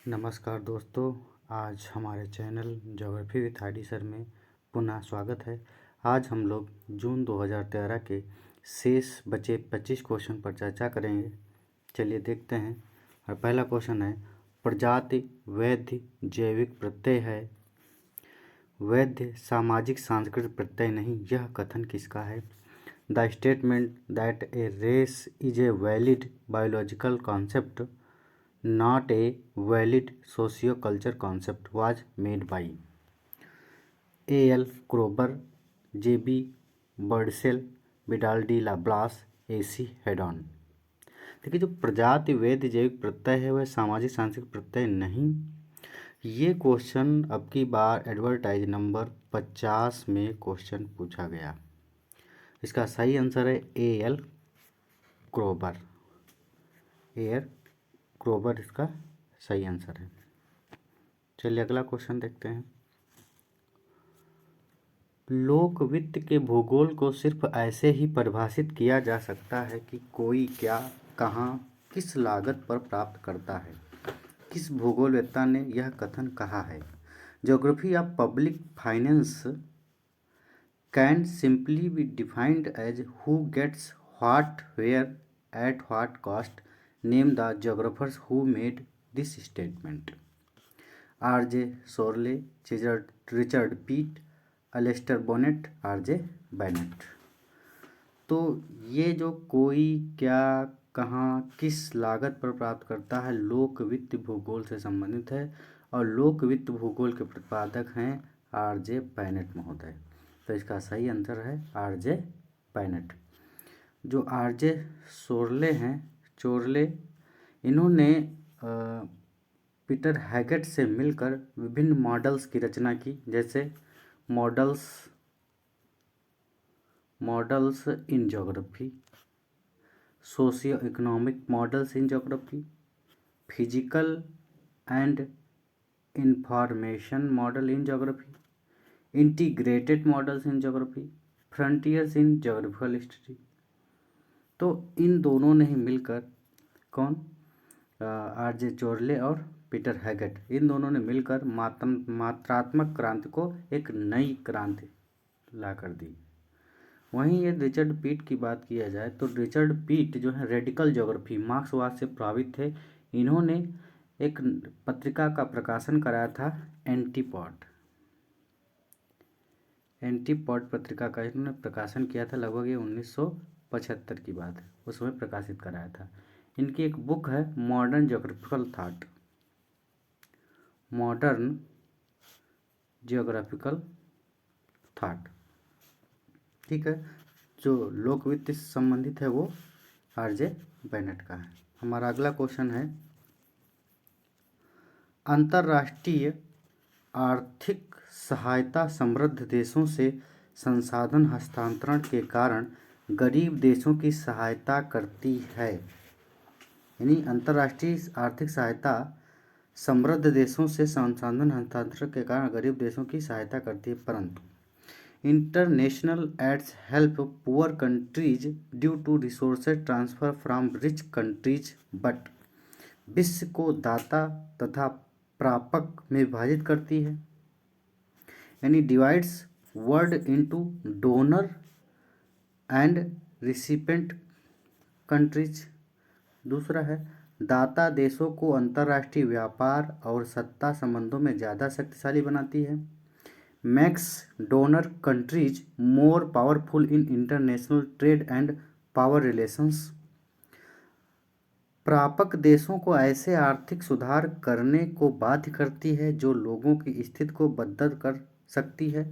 नमस्कार दोस्तों, आज हमारे channel geography with ID sir में पुनः स्वागत है। आज हम लोग जून 2013 के शेष बचे 25 क्वेश्चन पर चर्चा करेंगे। चलिए देखते हैं। और पहला क्वेश्चन है, प्रजाति वैध जैविक प्रत्यय है। वैध सामाजिक सांस्कृतिक प्रत्यय नहीं, यह कथन किसका है? The statement that a race is a valid biological concept not a valid socio-culture concept was made by A.L. Kroeber, J.B. Birdsell, Vidal de la Blas, A.C. Hedon। देखिए, जो प्रजाति वैध जैविक प्रत्यय है वह सामाजिक सांस्कृतिक प्रत्यय नहीं। ये क्वेश्चन अब की बार एडवर्टाइज नंबर 50 में क्वेश्चन पूछा गया। इसका सही आंसर है A.L. क्रोबर। A.L. क्रोबर इसका सही आंसर है। चलिए अगला क्वेश्चन देखते हैं। लोक वित्त के भूगोल को सिर्फ ऐसे ही परिभाषित किया जा सकता है कि कोई क्या, कहाँ, किस लागत पर प्राप्त करता है। किस भूगोलवेत्ता ने यह कथन कहा है? Geography of public finance can simply be defined as who gets what where at what cost. Name the geographers who made this statement. R.J. Sorley, Richard Peat, Alistair Bonnet, R.J. Bennett। तो ये जो कोई क्या, कहाँ, किस लागत पर प्राप्त करता है, लोक वित्त भूगोल से संबंधित है और लोक वित्त भूगोल के प्रतिपादक हैं R.J. Bennett महोदय। तो इसका सही आंसर है R.J. Bennett। जो R.J. सोरले हैं, चोरले, इन्होंने पीटर हैगेट से मिलकर विभिन्न मॉडल्स की रचना की, जैसे models in geography, socio economic models in geography, physical and information model in geography, integrated models in geography, frontiers in geographical history. तो इन दोनों ने ही मिलकर, कौन, R.J. चोरले और पीटर हैगेट, इन दोनों ने मिलकर मात्रात्मक क्रांति को एक नई क्रांति ला कर दी। वहीं ये रिचर्ड पीट की बात किया जाए तो रिचर्ड पीट जो है रेडिकल ज्योग्राफी, मार्क्सवाद से प्रभावित थे। इन्होंने एक पत्रिका का प्रकाशन कराया था, एंटीपॉड पत्रिका का इन्होंने प्रकाशन किया था। लगभग ये 1975 की बात है, उस समय प्रकाशित कराया था। इनकी एक बुक है मॉडर्न ज्योग्राफिकल थाट। ठीक है। जो लोकवित्त से संबंधित है वो R.J. बेनेट का है। हमारा अगला क्वेश्चन है, अंतर्राष्ट्रीय आर्थिक सहायता समृद्ध देशों से संसाधन हस्तांतरण के कारण गरीब देशों की सहायता करती है। यानी अंतर्राष्ट्रीय आर्थिक सहायता समृद्ध देशों से संसाधन हस्तांतरण के कारण गरीब देशों की सहायता करती है, परंतु international aids help poor countries due to resources transfer from rich countries, but विश्व को दाता तथा प्रापक में विभाजित करती है। यानी divides world into donor and recipient countries. दूसरा है, दाता देशों को अंतर्राष्ट्रीय व्यापार और सत्ता संबंधों में ज़्यादा शक्तिशाली बनाती है। Makes donor countries more powerful in international trade and power relations. प्रापक देशों को ऐसे आर्थिक सुधार करने को बाध्य करती है जो लोगों की स्थिति को बदतर कर सकती है।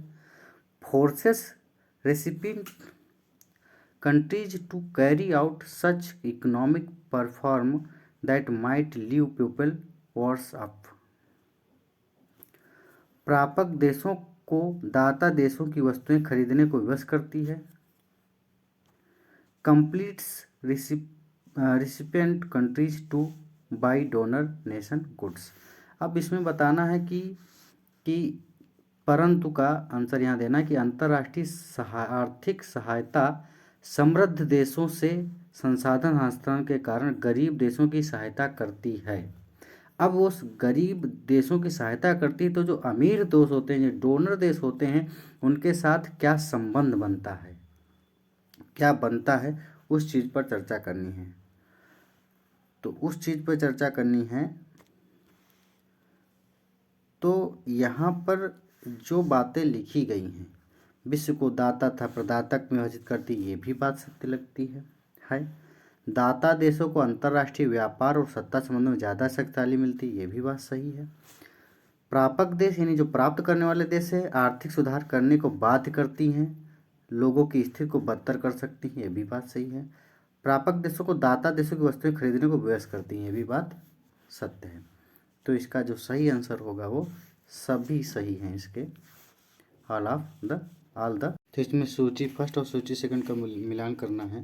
Forces recipient countries to carry out such economic perform that might leave people worse off। प्रापक देशों को दाता देशों की वस्तुएं खरीदने को विवश करती है। Completes recipient countries two by donor nation goods. अब इसमें बताना है कि परंतु का आंसर यहाँ देना कि अंतर्राष्ट्रीय आर्थिक सहायता समृद्ध देशों से संसाधन हस्तांतरण के कारण गरीब देशों की सहायता करती है। अब वो उस गरीब देशों की सहायता करती है, तो जो अमीर देश होते हैं, जो डोनर देश होते हैं, उनके साथ क्या संबंध बनता है, क्या बनता है, उस चीज़ पर चर्चा करनी है। तो उस चीज़ पर चर्चा करनी है। तो यहाँ पर जो बातें लिखी गई हैं, विश्व को दाता तथा प्रदातक में विभाजित करती, ये भी बात सत्य लगती है। दाता देशों को अंतर्राष्ट्रीय व्यापार और सत्ता संबंधों में ज़्यादा शक्तिशाली मिलती, ये भी बात सही है। प्रापक देश यानी जो प्राप्त करने वाले देश है, आर्थिक सुधार करने को बाध्य करती हैं, लोगों की स्थिति को बदतर कर सकती हैं, ये भी बात सही है। प्रापक देशों को दाता देशों की वस्तुएं खरीदने को विवश करती हैं, ये भी बात सत्य है। तो इसका जो सही आंसर होगा वो सभी सही हैं इसके, ऑल द। तो इसमें सूची फर्स्ट और सूची सेकंड का मिलान करना है।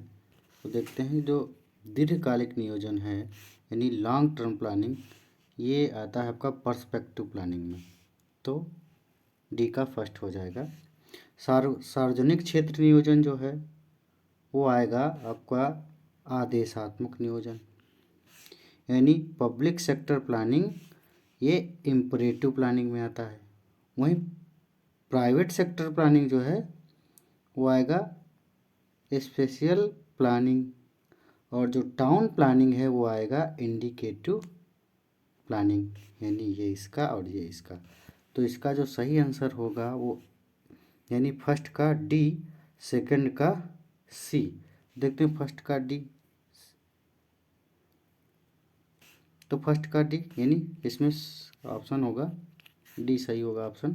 तो देखते हैं जो दीर्घकालिक नियोजन है यानी लॉन्ग टर्म प्लानिंग, ये आता है आपका पर्सपेक्टिव प्लानिंग में, तो डी का फर्स्ट हो जाएगा। सार्वजनिक क्षेत्र नियोजन जो है वो आएगा आपका आदेशात्मक नियोजन, यानी पब्लिक सेक्टर प्लानिंग ये इम्परेटिव प्लानिंग में आता है। वहीं प्राइवेट सेक्टर प्लानिंग जो है वो आएगा स्पेशल प्लानिंग, और जो टाउन प्लानिंग है वो आएगा इंडिकेटिव प्लानिंग, यानी ये इसका और ये इसका। तो इसका जो सही आंसर होगा वो यानी फर्स्ट का डी, सेकंड का सी। देखते हैं फर्स्ट का डी, तो फर्स्ट का डी यानी इसमें ऑप्शन होगा डी सही होगा ऑप्शन।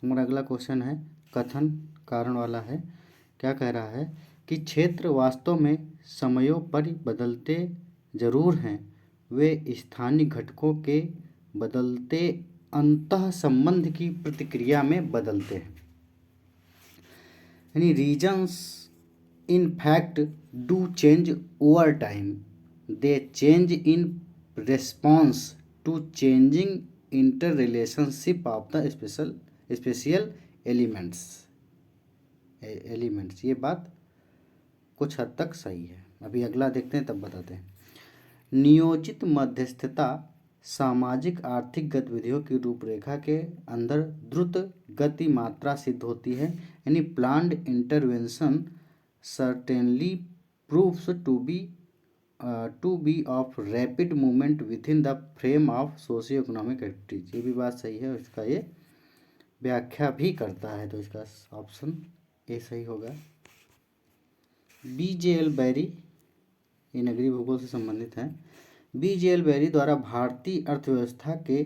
हमारा अगला क्वेश्चन है कथन कारण वाला है। क्या कह रहा है कि क्षेत्र वास्तव में समयों पर बदलते जरूर हैं, वे स्थानीय घटकों के बदलते अंतः संबंध की प्रतिक्रिया में बदलते हैं, यानी regions in fact do change over time, they change in response to changing inter relationship of the spatial elements. ये बात कुछ हद तक सही है। अभी अगला देखते हैं तब बताते हैं। नियोजित मध्यस्थता सामाजिक आर्थिक गतिविधियों की रूपरेखा के अंदर द्रुत गति मात्रा सिद्ध होती है, यानी planned intervention certainly proves to be of rapid movement within the frame of socio economic activities. ये भी बात सही है, इसका ये व्याख्या भी करता है, तो इसका ऑप्शन ए सही होगा। BJL बैरी, ये नगरीय भूगोल से संबंधित है। BJL बैरी द्वारा भारतीय अर्थव्यवस्था के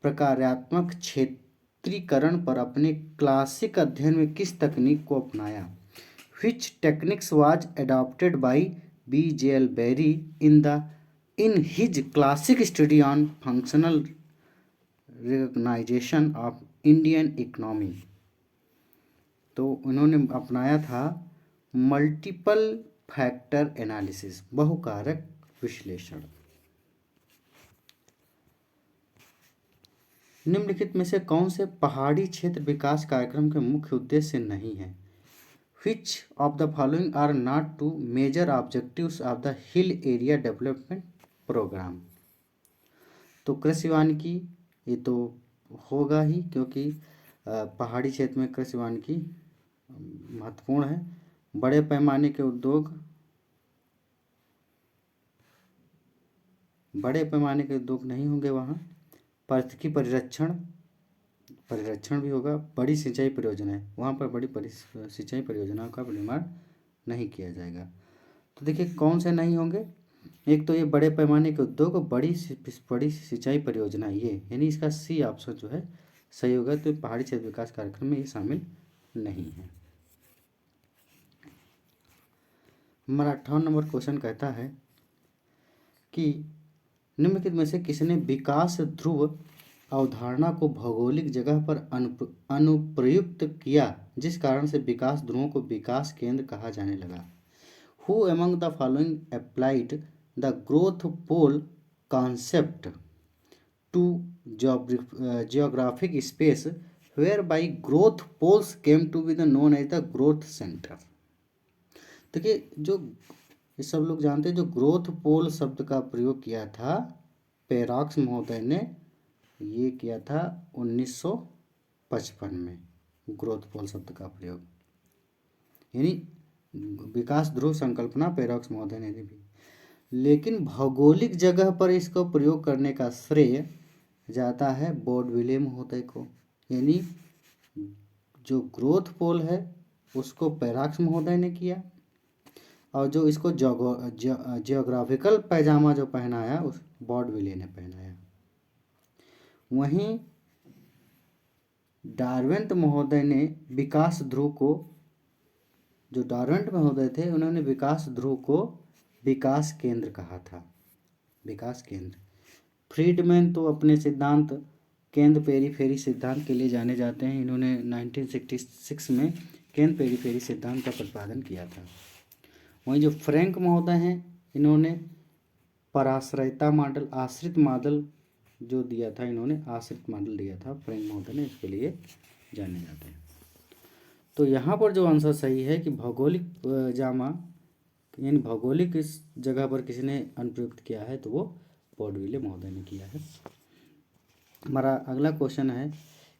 प्रकार्यात्मक क्षेत्रीकरण पर अपने क्लासिक अध्ययन में किस तकनीक को अपनाया? Which techniques was adopted by BJL Berry in his classic study on functional recognition of Indian economy? तो उन्होंने अपनाया था मल्टीपल फैक्टर एनालिसिस, बहुकारक विश्लेषण। निम्नलिखित में से कौन से पहाड़ी क्षेत्र विकास कार्यक्रम के मुख्य उद्देश्य नहीं है? Which of the following are not two major objectives of the Hill Area Development Program? तो कृषि वानिकी ये तो होगा ही, क्योंकि पहाड़ी क्षेत्र में कृषि वानिकी महत्वपूर्ण है। बड़े पैमाने के उद्योग नहीं होंगे वहाँ। पारिस्थितिकी परिरक्षण भी होगा। बड़ी सिंचाई परियोजनाएं, वहाँ पर बड़ी सिंचाई परियोजनाओं का निर्माण नहीं किया जाएगा। तो देखिए कौन से नहीं होंगे, एक तो ये बड़े पैमाने के उद्योग और बड़ी सिंचाई परियोजना, ये यानी इसका सी ऑप्शन जो है सही होगा। तो पहाड़ी क्षेत्र विकास कार्यक्रम में ये शामिल नहीं है। हमारा 58 नंबर क्वेश्चन कहता है कि निम्नलिखित में से किसने विकास ध्रुव अवधारणा को भौगोलिक जगह पर अनुप्रयुक्त किया, जिस कारण से विकास ध्रुवों को विकास केंद्र कहा जाने लगा? Who among the following applied the growth pole concept to geographic space, whereby growth poles came to be known as the growth center? देखिए जो सब लोग जानते हैं, जो ग्रोथ पोल शब्द का प्रयोग किया था पेरॉक्स महोदय ने ये किया था 1955 में, ग्रोथ पोल शब्द का प्रयोग, यानी विकास ध्रुव संकल्पना पेरॉक्स महोदय ने दी। लेकिन भौगोलिक जगह पर इसको प्रयोग करने का श्रेय जाता है बॉर्डविले महोदय को, यानी जो ग्रोथ पोल है उसको पेरॉक्स महोदय ने किया, और जो इसको जियोग्राफिकल पैजामा जो पहनाया उस बॉर्डविले ने पहनाया। वहीं डार्विन महोदय ने विकास ध्रुव को, जो डार्विन महोदय थे उन्होंने विकास ध्रुव को विकास केंद्र कहा था, विकास केंद्र। फ्रीडमैन तो अपने सिद्धांत केंद्र पेरीफेरी सिद्धांत के लिए जाने जाते हैं। इन्होंने 1966 में केंद्र पेरीफेरी सिद्धांत का प्रतिपादन किया था। वहीं जो फ्रैंक महोदय हैं, इन्होंने पराश्रयता मॉडल, आश्रित मॉडल जो दिया था, इन्होंने आश्रित मॉडल दिया था फ्रैंक महोदय ने, इसके लिए जाने जाते हैं। तो यहाँ पर जो आंसर सही है कि भौगोलिक जामा, यानी भौगोलिक इस जगह पर किसी ने अनुप्रयुक्त किया है तो वो बॉर्डविले महोदय ने किया है। हमारा अगला क्वेश्चन है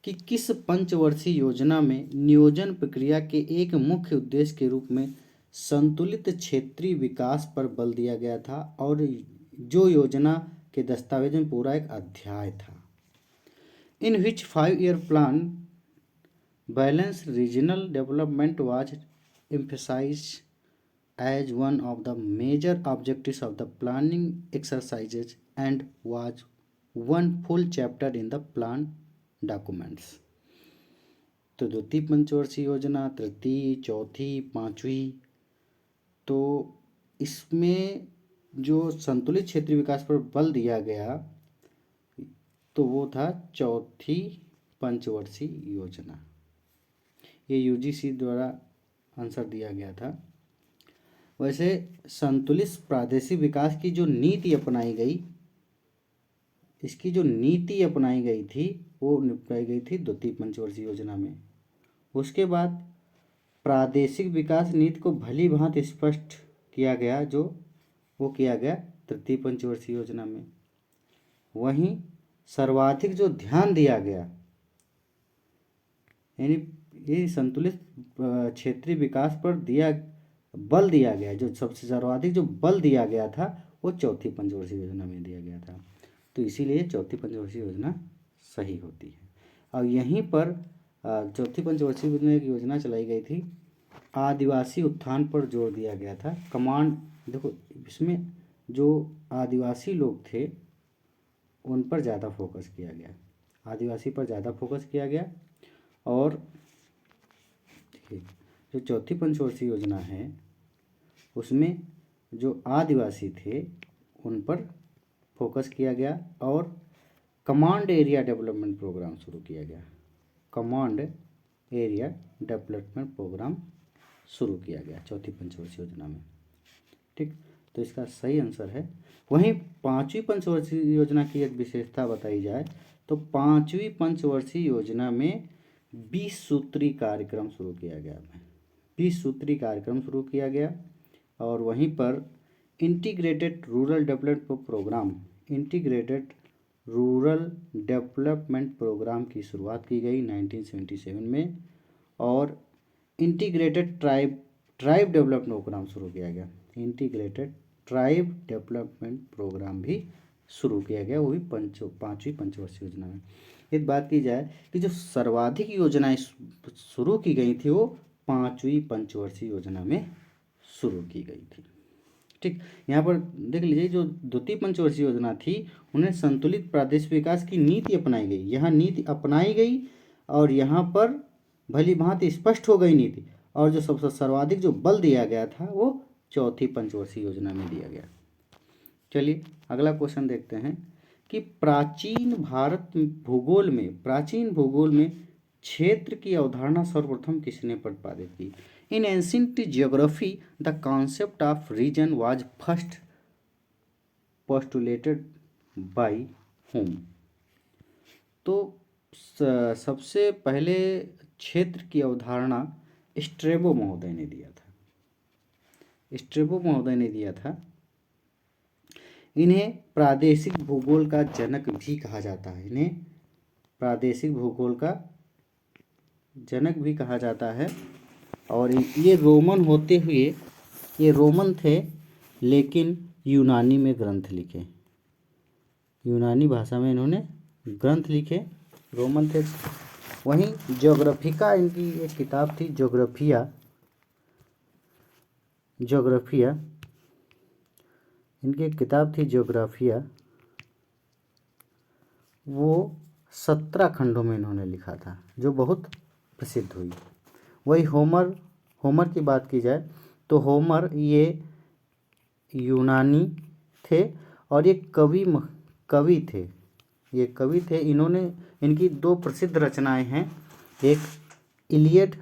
कि किस पंचवर्षीय योजना में नियोजन प्रक्रिया के एक मुख्य उद्देश्य के रूप में संतुलित क्षेत्रीय विकास पर बल दिया गया था, और जो योजना के दस्तावेज में पूरा एक अध्याय था। इन विच 5-year plan balance regional development was emphasized as one of the major objectives of the planning exercises and was one full chapter in the plan documents। तो द्वितीय पंचवर्षीय योजना, तृतीय, चौथी, पांचवी, तो इसमें जो संतुलित क्षेत्रीय विकास पर बल दिया गया तो वो था चौथी पंचवर्षीय योजना। ये यूजीसी द्वारा आंसर दिया गया था। वैसे संतुलित प्रादेशिक विकास की जो नीति अपनाई गई, इसकी जो नीति अपनाई गई थी वो अपनाई गई थी द्वितीय पंचवर्षीय योजना में। उसके बाद प्रादेशिक विकास नीति को भली भांति स्पष्ट किया गया, जो वो किया गया तृतीय पंचवर्षीय योजना में। वहीं सर्वाधिक जो ध्यान दिया गया, यानी ये संतुलित क्षेत्रीय विकास पर बल दिया गया, जो सबसे सर्वाधिक जो बल दिया गया था वो चौथी पंचवर्षीय योजना में दिया गया था। तो इसीलिए चौथी पंचवर्षीय योजना सही होती है। और यहीं पर चौथी पंचवर्षीय योजना चलाई गई थी, आदिवासी उत्थान पर जोर दिया गया था। कमांड, देखो इसमें जो आदिवासी लोग थे उन पर ज़्यादा फोकस किया गया, आदिवासी पर ज़्यादा फोकस किया गया। और जो चौथी पंचवर्षीय योजना है उसमें जो आदिवासी थे उन पर फोकस किया गया, और कमांड एरिया डेवलपमेंट प्रोग्राम शुरू किया गया, कमांड एरिया डेवलपमेंट प्रोग्राम शुरू किया गया चौथी पंचवर्षीय योजना में। ठीक, तो इसका सही आंसर है। वहीं पांचवी पंचवर्षीय योजना की एक विशेषता बताई जाए तो पांचवी पंचवर्षीय योजना में 20 सूत्री कार्यक्रम शुरू किया गया, 20 सूत्री कार्यक्रम शुरू किया गया। और वहीं पर integrated rural development programme, integrated rural development programme की शुरुआत की गई 1977 में, और इंटीग्रेटेड ट्राइब डेवलपमेंट प्रोग्राम शुरू किया गया, इंटीग्रेटेड ट्राइब डेवलपमेंट प्रोग्राम भी शुरू किया गया, वो भी पांचवी पंचवर्षीय योजना में। एक बात की जाए कि जो सर्वाधिक योजनाएं शुरू की गई थी वो पांचवी पंचवर्षीय योजना में शुरू की गई थी। ठीक, यहाँ पर देख लीजिए, जो द्वितीय पंचवर्षीय योजना थी उन्हें संतुलित प्रादेशिक विकास की नीति अपनाई गई, यहाँ नीति अपनाई गई और यहाँ पर भली भांति स्पष्ट हो गई नीति, और जो सबसे सर्वाधिक जो बल दिया गया था वो चौथी पंचवर्षीय योजना में दिया गया। चलिए अगला क्वेश्चन देखते हैं कि प्राचीन भूगोल में क्षेत्र की अवधारणा सर्वप्रथम किसने प्रतिपादित की। In ancient geography the concept of region was first postulated by Homer. तो सबसे पहले क्षेत्र की अवधारणा स्ट्रैबो महोदय ने दिया था, स्ट्रैबो महोदय ने दिया था। इन्हें प्रादेशिक भूगोल का जनक भी कहा जाता है। इन्हें प्रादेशिक भूगोल का जनक भी कहा जाता है। और ये रोमन होते हुए, ये रोमन थे लेकिन यूनानी में ग्रंथ लिखे, यूनानी भाषा में इन्होंने ग्रंथ लिखे, रोमन थे। वहीं ज्योग्राफिका इनकी एक किताब थी, ज्योग्राफिया इनकी एक किताब थी ज्योग्राफिया। वो 17 खंडों में इन्होंने लिखा था, जो बहुत प्रसिद्ध हुई। वही होमर की बात की जाए तो होमर ये यूनानी थे और ये कवि थे। ये कवि थे। इन्होंने, इनकी 2 प्रसिद्ध रचनाएं हैं, एक इलियड,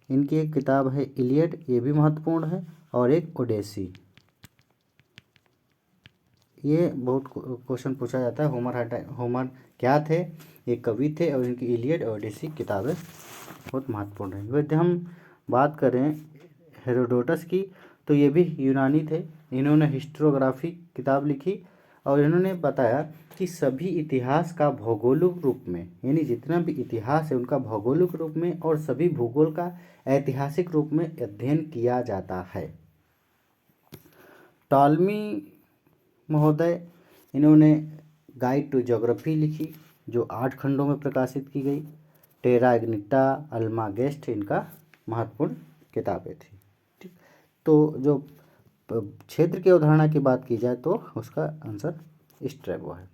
इनकी एक किताब है इलियड, ये भी महत्वपूर्ण है, और एक ओडेसी। ये बहुत क्वेश्चन पूछा जाता है। होमर क्या थे? ये कवि थे और इनकी इलियड और ओडेसी किताबें बहुत महत्वपूर्ण है। वैसे हम बात करें हेरोडोटस की, तो ये भी यूनानी थे। इन्होंने हिस्टोग्राफी किताब लिखी और इन्होंने बताया कि सभी इतिहास का भौगोलिक रूप में, यानी जितना भी इतिहास है उनका भौगोलिक रूप में और सभी भूगोल का ऐतिहासिक रूप में अध्ययन किया जाता है। टॉलमी महोदय, इन्होंने गाइड टू ज्योग्राफी लिखी, जो 8 खंडों में प्रकाशित की गई। टेरा इग्निटा, अल्मागेस्ट इनका महत्वपूर्ण किताबें थी। ठीक, तो जो क्षेत्र की अवधारणा की बात की जाए तो उसका आंसर स्ट्रैबो है।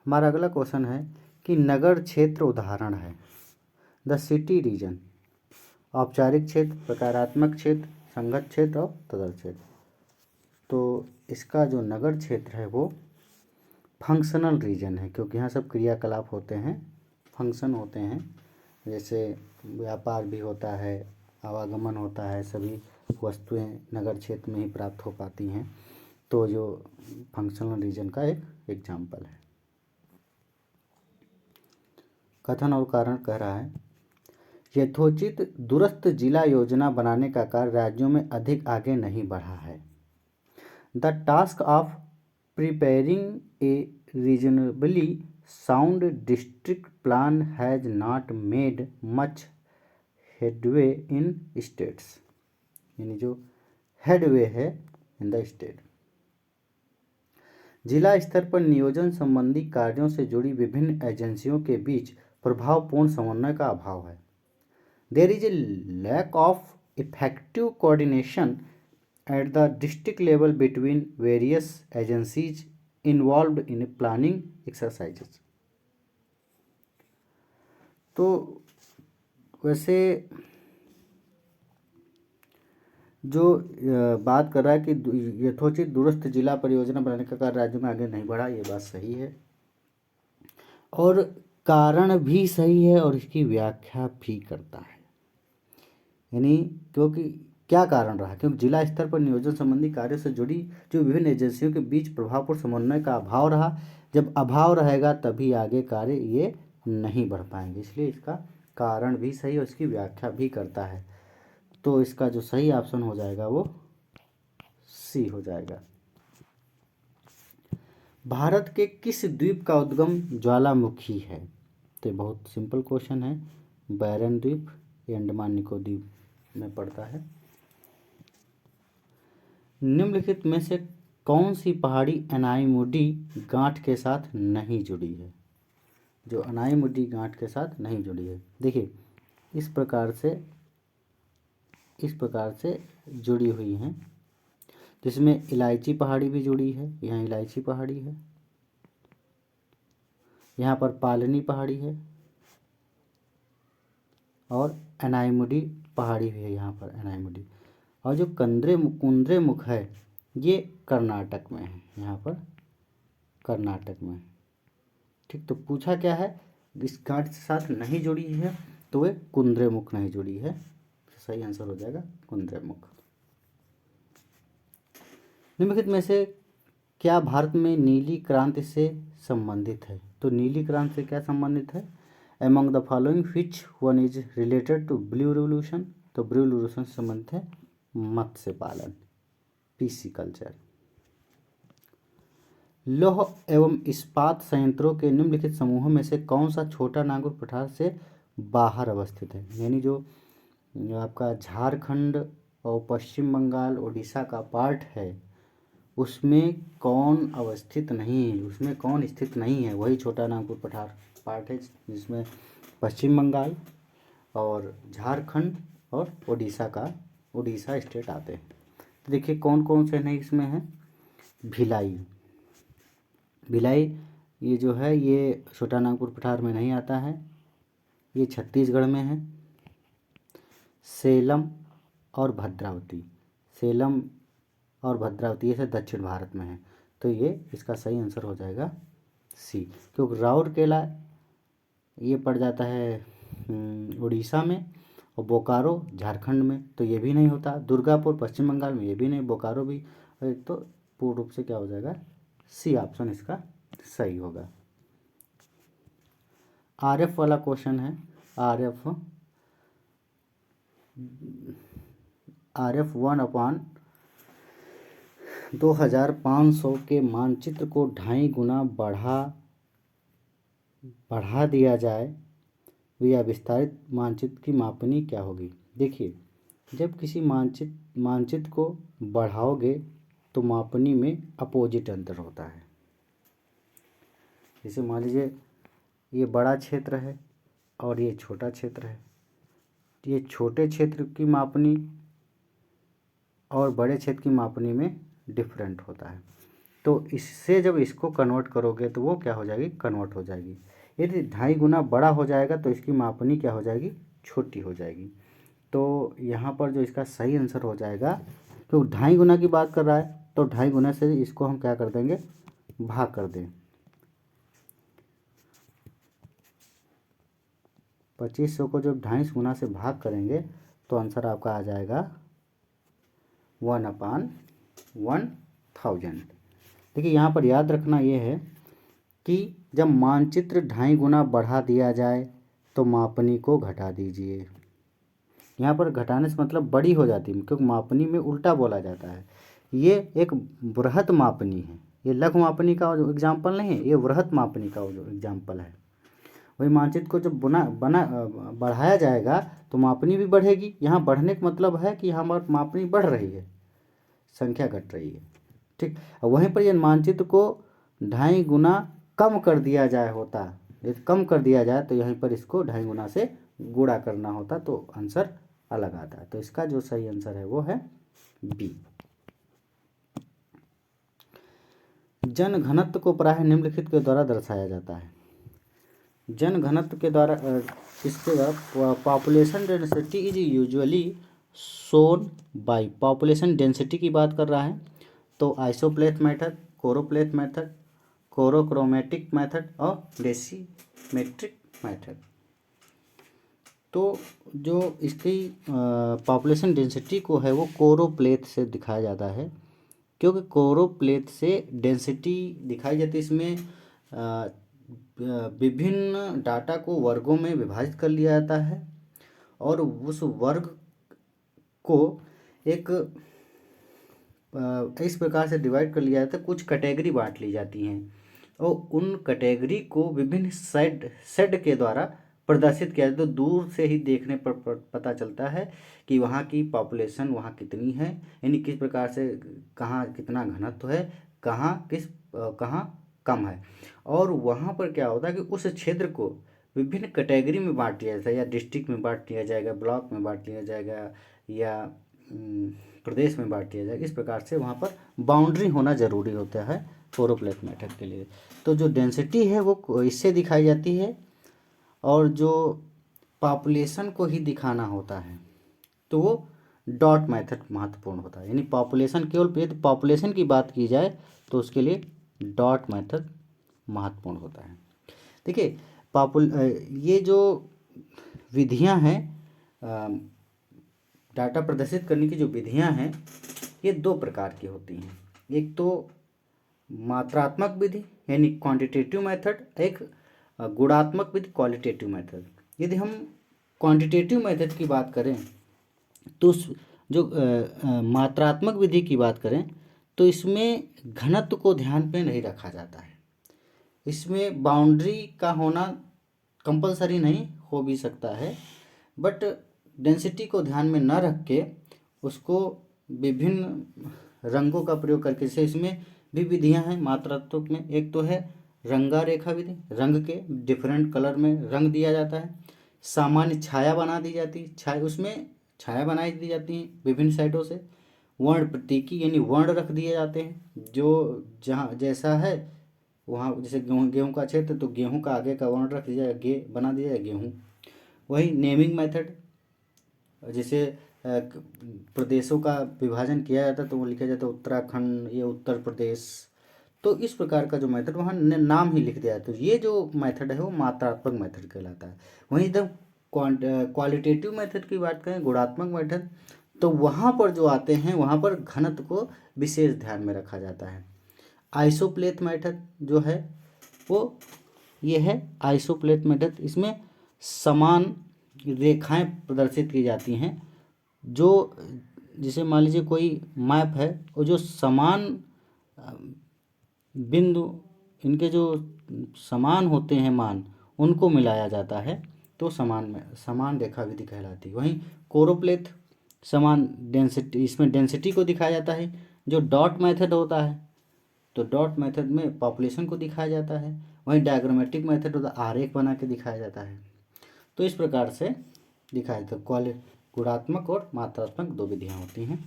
हमारा अगला क्वेश्चन है कि नगर क्षेत्र उदाहरण है। द सिटी रीजन, औपचारिक क्षेत्र, प्रकारात्मक क्षेत्र, संगत क्षेत्र और तदर्थ क्षेत्र। तो इसका जो नगर क्षेत्र है वो फंक्शनल रीजन है, क्योंकि यहाँ सब क्रियाकलाप होते हैं, फंक्शन होते हैं, जैसे व्यापार भी होता है, आवागमन होता है, सभी वस्तुएं नगर क्षेत्र में ही प्राप्त हो पाती हैं। तो जो फंक्शनल रीजन का एक एग्जाम्पल है। कथन और कारण कह रहा है, यथोचित दूरस्थ जिला योजना बनाने का कार्य राज्यों में अधिक आगे नहीं बढ़ा है। The task of preparing A reasonably sound district plan has not made much headway in states, यानी जो हेडवे है इन द स्टेट। जिला स्तर पर नियोजन संबंधी कार्यों से जुड़ी विभिन्न एजेंसियों के बीच प्रभावपूर्ण समन्वय का अभाव है। There is a lack of effective coordination at the district level between various agencies involved in planning exercises। तो वैसे जो बात कर रहा है कि यथोचित दूरस्थ जिला परियोजना बनाने का कार्य राज्य में आगे नहीं बढ़ा, ये बात सही है और कारण भी सही है और इसकी व्याख्या भी करता है। यानी क्योंकि क्या कारण रहा, क्योंकि जिला स्तर पर नियोजन संबंधी कार्य से जुड़ी जो विभिन्न एजेंसियों के बीच प्रभावपूर्ण समन्वय का अभाव रहा। जब अभाव रहेगा तभी आगे कार्य ये नहीं बढ़ पाएंगे, इसलिए इसका कारण भी सही और इसकी व्याख्या भी करता है। तो इसका जो सही ऑप्शन हो जाएगा वो सी हो जाएगा। भारत के किस द्वीप का उद्गम ज्वालामुखी है? तो बहुत सिंपल क्वेश्चन है। बैरन द्वीप, ये अंडमान निकोबार में पड़ता है। निम्नलिखित में से कौन सी पहाड़ी अनाईमुडी गांठ के साथ नहीं जुड़ी है? जो अनाईमुडी गांठ के साथ नहीं जुड़ी है, देखिए इस प्रकार से जुड़ी हुई हैं, जिसमें इलायची पहाड़ी भी जुड़ी है, यहाँ इलायची पहाड़ी है, यहाँ पर पालनी पहाड़ी है और अनाईमुडी पहाड़ी भी है, यहाँ पर अनाईमुडी। और जो कुंद्रे मुख है ये कर्नाटक में है, यहाँ पर कर्नाटक में। ठीक, तो पूछा क्या है, इस गांठ के साथ नहीं जुड़ी है तो वे कुंद्रे मुख नहीं जुड़ी है। सही आंसर हो जाएगा कुंद्रे मुख। निम्नलिखित में से क्या भारत में नीली क्रांति से संबंधित है? तो नीली क्रांति से क्या संबंधित है? Among the following which one is related to blue revolution? तो ब्लू रिवोल्यूशन से संबंधित है मत्स्य पालन, पीसीकल्चर। लौह एवं इस्पात संयंत्रों के निम्नलिखित समूहों में से कौन सा छोटा नागपुर पठार से बाहर अवस्थित है? यानी जो आपका झारखंड और पश्चिम बंगाल उड़ीसा का पार्ट है, उसमें कौन अवस्थित नहीं है, उसमें कौन स्थित नहीं है? वही छोटा नागपुर पठार पार्ट है, जिसमें पश्चिम बंगाल और झारखंड और उड़ीसा स्टेट आते हैं। तो देखिए कौन कौन से नहीं इसमें है। भिलाई ये जो है ये छोटा नागपुर पठार में नहीं आता है, ये छत्तीसगढ़ में है। सेलम और भद्रावती ये सब दक्षिण भारत में है, तो ये इसका सही आंसर हो जाएगा सी। क्योंकि राउरकेला ये पड़ जाता है उड़ीसा में और बोकारो झारखंड में, तो ये भी नहीं होता। दुर्गापुर पश्चिम बंगाल में, ये भी नहीं। बोकारो भी, तो पूर्ण रूप से क्या हो जाएगा? सी ऑप्शन इसका सही होगा। आरएफ वाला क्वेश्चन है। आरएफ 1/2500 के मानचित्र को 2.5 गुना बढ़ा दिया जाए या विस्तारित मानचित्र की मापनी क्या होगी? देखिए, जब किसी मानचित्र को बढ़ाओगे तो मापनी में अपोजिट अंतर होता है। जैसे मान लीजिए ये बड़ा क्षेत्र है और ये छोटा क्षेत्र है, ये छोटे क्षेत्र की मापनी और बड़े क्षेत्र की मापनी में डिफरेंट होता है। तो इससे जब इसको कन्वर्ट करोगे तो वो क्या हो जाएगी? कन्वर्ट हो जाएगी। यदि 2.5 गुना बड़ा हो जाएगा तो इसकी मापनी क्या हो जाएगी? छोटी हो जाएगी। तो यहाँ पर जो इसका सही आंसर हो जाएगा, तो 2.5 गुना की बात कर रहा है तो 2.5 गुना से इसको हम क्या कर देंगे? भाग कर दें। 2500 को जब 2.5 गुना से भाग करेंगे तो आंसर आपका आ जाएगा 1/1000। देखिए यहाँ पर याद रखना ये है कि जब मानचित्र 2.5 गुना बढ़ा दिया जाए तो मापनी को घटा दीजिए। यहाँ पर घटाने से मतलब बड़ी हो जाती है, क्योंकि मापनी में उल्टा बोला जाता है। ये एक वृहत मापनी है, ये लघु मापनी का जो एग्जाम्पल नहीं है, ये वृहत मापनी का जो एग्जाम्पल है। वही मानचित्र को जब बढ़ाया जाएगा तो मापनी भी बढ़ेगी। यहाँ बढ़ने का मतलब है कि हमारी मापनी बढ़ रही है, संख्या घट रही है, ठीक। वहीं पर यह मानचित्र को 2.5 गुना कम कर दिया होता, यदि कम कर दिया जाए तो यहीं पर इसको 2.5 गुना से गुणा करना होता, तो आंसर अलग आता है। तो इसका जो सही आंसर है वो है बी। जनघनत्व को प्रायः निम्नलिखित के द्वारा दर्शाया जाता है। जनघनत्व के द्वारा इसके द्वारा population density is usually shown by, population density की बात कर रहा है तो आइसोप्लेथ मेथड, कोरोप्लेथ मेथड, कोरोक्रोमेटिक मेथड और डेसीमेट्रिक मेथड। तो जो इसकी पॉपुलेशन डेंसिटी को है वो कोरोप्लेथ से दिखाया जाता है, क्योंकि कोरोप्लेथ से डेंसिटी दिखाई जाती है। इसमें विभिन्न डाटा को वर्गों में विभाजित कर लिया जाता है और उस वर्ग को एक इस प्रकार से डिवाइड कर लिया जाता है, कुछ कैटेगरी बांट ली जाती हैं और उन कैटेगरी को विभिन्न सेड के द्वारा प्रदर्शित किया जाता है। तो दूर से ही देखने पर पता चलता है कि वहाँ की पॉपुलेशन वहाँ कितनी है, यानी किस प्रकार से कहाँ कितना घनत्व है, कहाँ कम है। और वहाँ पर क्या होता है कि उस क्षेत्र को विभिन्न कैटेगरी में बांट दिया जाता है, या डिस्ट्रिक्ट में बांट लिया जाएगा, ब्लॉक में बांट लिया जाएगा, या प्रदेश में बांट दिया जाएगा। इस प्रकार से वहाँ पर बाउंड्री होना ज़रूरी होता है कोरोप्लेथ मेथड के लिए। तो जो डेंसिटी है वो इससे दिखाई जाती है, और जो पॉपुलेशन को ही दिखाना होता है तो वो डॉट मेथड महत्वपूर्ण होता है। यानी पॉपुलेशन, केवल यदि पॉपुलेशन की बात की जाए तो उसके लिए डॉट मेथड महत्वपूर्ण होता है। देखिए ये जो विधियां हैं, डाटा प्रदर्शित करने की जो विधियां हैं, ये 2 प्रकार की होती हैं। एक तो मात्रात्मक विधि यानी क्वांटिटेटिव मेथड, एक गुणात्मक विधि क्वालिटेटिव मेथड। यदि हम क्वांटिटेटिव मेथड की बात करें तो उस जो मात्रात्मक विधि की बात करें तो इसमें घनत्व को ध्यान पे नहीं रखा जाता है। इसमें बाउंड्री का होना कंपलसरी नहीं, हो भी सकता है, बट डेंसिटी को ध्यान में न रख के उसको विभिन्न रंगों का प्रयोग करके, जैसे इसमें भी विधियां हैं मात्रात्मक में। एक तो है रंगा रेखा विधि, रंग के डिफरेंट कलर में रंग दिया जाता है। सामान्य छाया बना दी जाती, छाया उसमें छाया बनाई दी जाती है विभिन्न साइडों से। वर्ण प्रतीकी यानी वर्ण रख दिए जाते हैं, जो जहाँ जैसा है वहाँ, जैसे गेहूँ का क्षेत्र तो गेहूँ का आगे का वर्ण रख दिया जाए, गे बना दिया जाए गेहूँ। वही नेमिंग मेथड, जैसे प्रदेशों का विभाजन किया जाता है तो वो लिखा जाता है उत्तराखंड, ये उत्तर प्रदेश। तो इस प्रकार का जो मेथड, वहाँ नाम ही लिख दिया है। तो ये जो मेथड है वो मात्रात्मक मेथड कहलाता है। वहीं जब क्वालिटेटिव मेथड की बात करें, गुणात्मक मेथड, तो वहाँ पर जो आते हैं वहाँ पर घनत्व को विशेष ध्यान में रखा जाता है। आइसोप्लेथ मेथड जो है वो ये है आइसोप्लेथ मेथड। इसमें समान रेखाएं प्रदर्शित की जाती हैं, जो जैसे मान लीजिए कोई मैप है और जो समान बिंदु, इनके जो समान होते हैं मान, उनको मिलाया जाता है तो समान रेखा विधि कहलाती है। वहीं कोरोप्लेथ समान डेंसिटी, इसमें डेंसिटी को दिखाया जाता है। जो डॉट मेथड होता है तो डॉट मेथड में पॉपुलेशन को दिखाया जाता है। वहीं डायग्रामेटिक मेथड होता है, आरेख बना के दिखाया जाता है। तो इस प्रकार से दिखाया जाता है। गुणात्मक और मात्रात्मक दो विधियाँ होती हैं।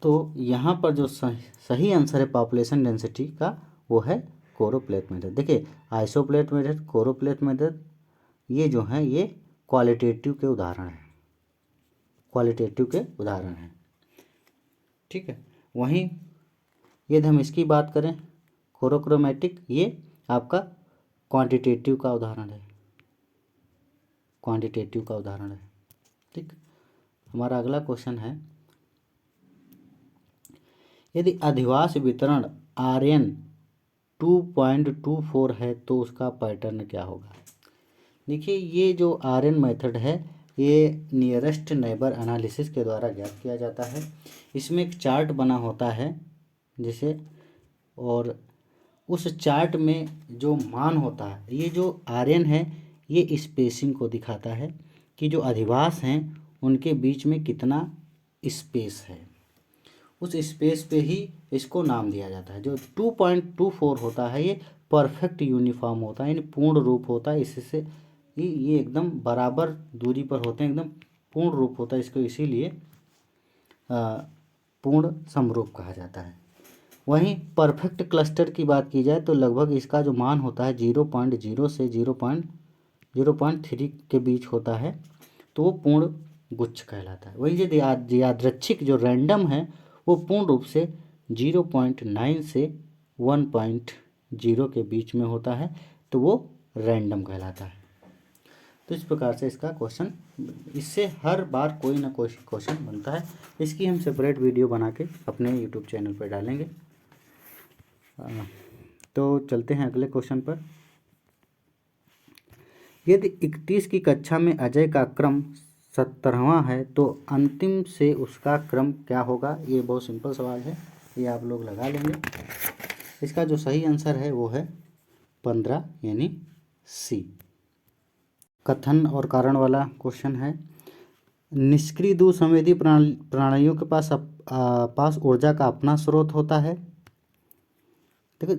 तो यहाँ पर जो सही आंसर है पॉपुलेशन डेंसिटी का वो है कोरोप्लेथ मेथड। देखिए आइसोप्लेथ मेथड, कोरोप्लेथ मेथड, ये जो हैं ये क्वालिटेटिव के उदाहरण हैं, क्वालिटेटिव के उदाहरण हैं। ठीक है। वहीं यदि हम इसकी बात करें कोरोक्रोमेटिक, ये आपका क्वांटिटेटिव का उदाहरण है, क्वांटिटेटिव का उदाहरण है। ठीक। हमारा अगला क्वेश्चन है, यदि अधिवास वितरण Rn 2.24 है तो उसका पैटर्न क्या होगा। देखिए ये जो Rn मेथड है ये नियरेस्ट नेबर एनालिसिस के द्वारा ज्ञात किया जाता है। इसमें एक चार्ट बना होता है जैसे, और उस चार्ट में जो मान होता है, ये जो Rn है ये स्पेसिंग को दिखाता है कि जो अधिवास हैं उनके बीच में कितना स्पेस है। उस स्पेस पे ही इसको नाम दिया जाता है। जो 2.24 होता है ये परफेक्ट यूनिफॉर्म होता है, यानी पूर्ण रूप होता है। इससे ये एकदम बराबर दूरी पर होते हैं, एकदम पूर्ण रूप होता है इसको, इसीलिए पूर्ण समरूप कहा जाता है। वहीं परफेक्ट क्लस्टर की बात की जाए तो लगभग इसका जो मान होता है 0.0 से 0.03 के बीच होता है, तो वो पूर्ण गुच्छ कहलाता है। वही यदि यादृच्छिक जो रैंडम है वो पूर्ण रूप से 0.9 से 1.0 के बीच में होता है, तो वो रैंडम कहलाता है। तो इस प्रकार से इसका क्वेश्चन, इससे हर बार कोई ना कोई क्वेश्चन बनता है। इसकी हम सेपरेट वीडियो बना के अपने यूट्यूब चैनल पर डालेंगे। तो चलते हैं अगले क्वेश्चन पर। यदि 31 की कक्षा में अजय का क्रम 17वां है तो अंतिम से उसका क्रम क्या होगा। ये बहुत सिंपल सवाल है, ये आप लोग लगा लेंगे। इसका जो सही आंसर है वो है 15 यानी सी। कथन और कारण वाला क्वेश्चन है, निष्क्रिय द्विसंवेदी प्रणालियों के पास ऊर्जा का अपना स्रोत होता है। देखो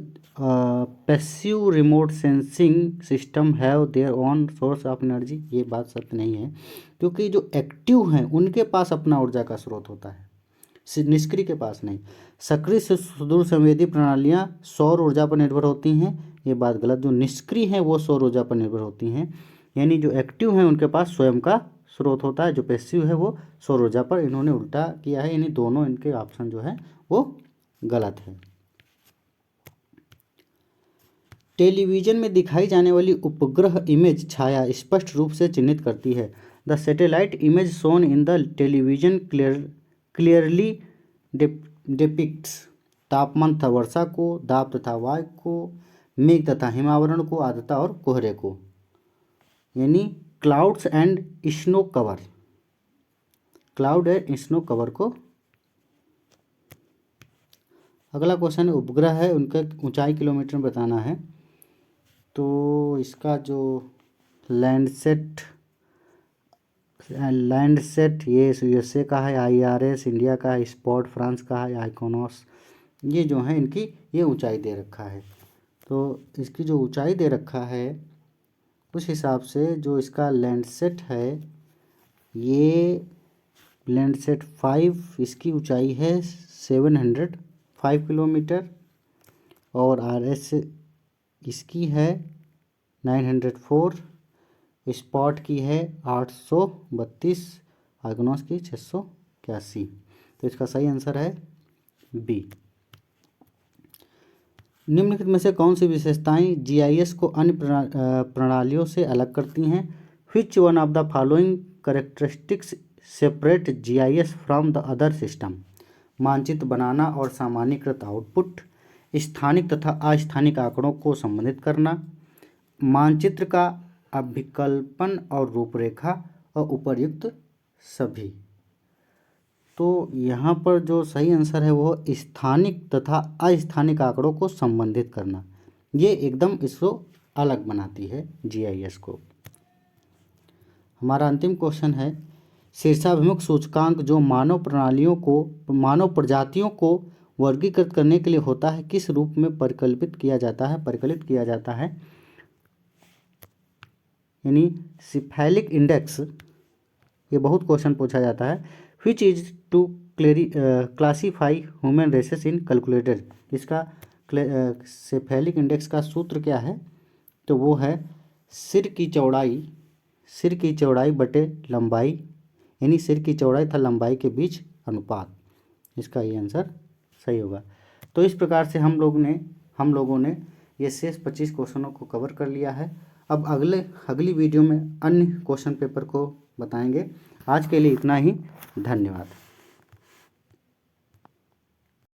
passive remote sensing system have their own source of energy, ये बात सत्य नहीं है, क्योंकि जो एक्टिव हैं उनके पास अपना ऊर्जा का स्रोत होता है, निष्क्रिय के पास नहीं। सक्रिय से सुदूर संवेदी प्रणालियाँ सौर ऊर्जा पर निर्भर होती हैं, ये बात गलत। जो निष्क्रिय हैं वो सौर ऊर्जा पर निर्भर होती हैं, यानी जो एक्टिव हैं उनके पास स्वयं का स्रोत होता है, जो पैसिव है वो सौर ऊर्जा पर। इन्होंने उल्टा किया है, यानी दोनों इनके ऑप्शन जो है वो गलत है। टेलीविजन में दिखाई जाने वाली उपग्रह इमेज छाया स्पष्ट रूप से चिन्हित करती है। The satellite image shown in the television clearly depicts तापमान तथा वर्षा को, दाब तथा वायु को, मेघ तथा हिमावरण को, आर्द्रता और कोहरे को, यानी clouds and snow cover. Cloud and snow cover को। अगला क्वेश्चन उपग्रह है, उनका ऊंचाई किलोमीटर में बताना है। तो इसका जो लैंडसेट ये यूएसए का है, आईआरएस इंडिया का है, स्पॉट फ्रांस का है, आइकोनॉस, ये जो है इनकी ये ऊंचाई दे रखा है। तो इसकी जो ऊंचाई दे रखा है उस हिसाब से जो इसका लैंडसेट है, ये लैंडसेट 5, इसकी ऊंचाई है 705 किलोमीटर, और आरएस इसकी है 904, स्पॉट की है 832, आइकोनॉस की 681। तो इसका सही आंसर है बी। निम्नलिखित में से कौन सी विशेषताएं जीआईएस को अन्य प्रणालियों से अलग करती हैं? Which one of the following characteristics separate GIS from the other system? मानचित्र बनाना और सामान्यीकृत आउटपुट, स्थानिक तथा अस्थानिक आंकड़ों को संबंधित करना, मानचित्र का अभिकल्पन और रूपरेखा, और उपर्युक्त सभी। तो यहाँ पर जो सही आंसर है वो स्थानिक तथा अस्थानिक आंकड़ों को संबंधित करना, ये एकदम इसको अलग बनाती है जीआईएस को। हमारा अंतिम क्वेश्चन है, शीर्षाभिमुख सूचकांक जो मानव प्रजातियों को वर्गीकृत करने के लिए होता है, किस रूप में परिकलित किया जाता है? यानी सिफेलिक इंडेक्स, ये बहुत क्वेश्चन पूछा जाता है। Which is to classify human races in calculated? इसका सेफेलिक इंडेक्स का सूत्र क्या है? तो वो है सिर की चौड़ाई बटे लंबाई, यानी सिर की चौड़ाई तथा लंबाई के बीच अनुपात। इसका ये आंसर सही होगा। तो इस प्रकार से हम लोगों ने ये शेष 25 क्वेश्चनों को कवर कर लिया है। अब अगली वीडियो में अन्य क्वेश्चन पेपर को बताएंगे। आज के लिए इतना ही, धन्यवाद।